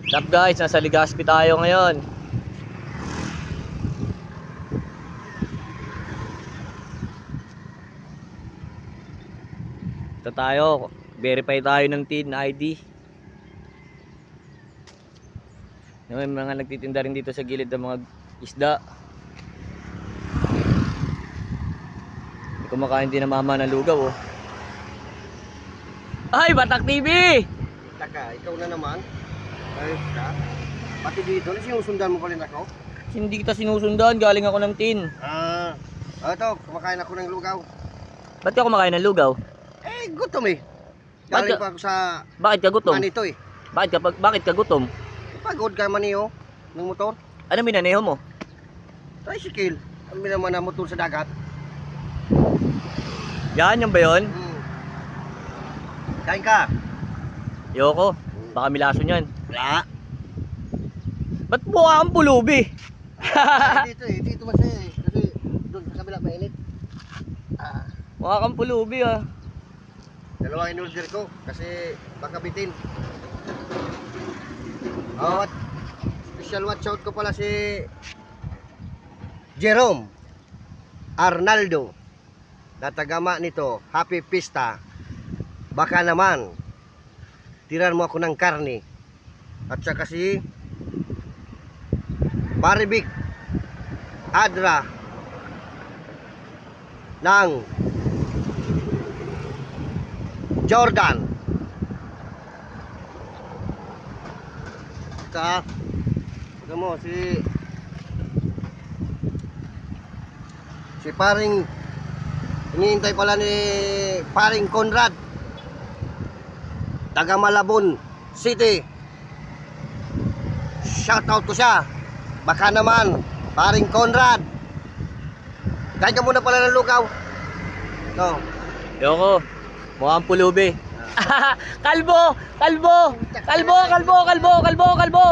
What's up guys, nasa Legazpi tayo ngayon. Ito tayo, verify tayo ng TIN ID. May mga nagtitinda rin dito sa gilid ng mga isda. Hindi kumakain din ng mama ng lugaw oh. Ay, Batak TV! Taka, ikaw na naman. Ayos ka. Pati dito, sinusundan mo pa rin ako? Hindi kita sinusundan, galing ako ng TIN. Ito, kumakain ako ng lugaw. Ba't ka kumakain ng lugaw? Eh, gutom eh. Galing pa ako sa Bakit ka gutom? manito eh. Bakit ka gutom? Pagod ka maniho ng motor. Ano minaneho mo? Tricycle. Ang naman na motor sa dagat. Yan, yung ba yun? Kain ka. Yoko, baka milaso niyan. Wala. Ba't buka kang pulubi? Dito eh, dito masaya eh. Kasi doon sa kabila mainit. Mukha kang pulubi ah. Dalawa in-order ko kasi baka bitin. At special watch out ko pala si Jerome Arnaldo na tagama nito. Happy Pista. Baka naman tiran mo ako ng karne. At saka si Baribic Adra ng Jordan. Saka mo si paring hinihintay pala ni paring Conrad, taga Malabon City. Shout out ko siya. Baka naman paring Conrad, kain ka muna pala ng lugaw. No. Yoko, mukha kang pulubi. Kalbo! Kalbo! Kalbo! Kalbo! Kalbo! Kalbo! Kalbo!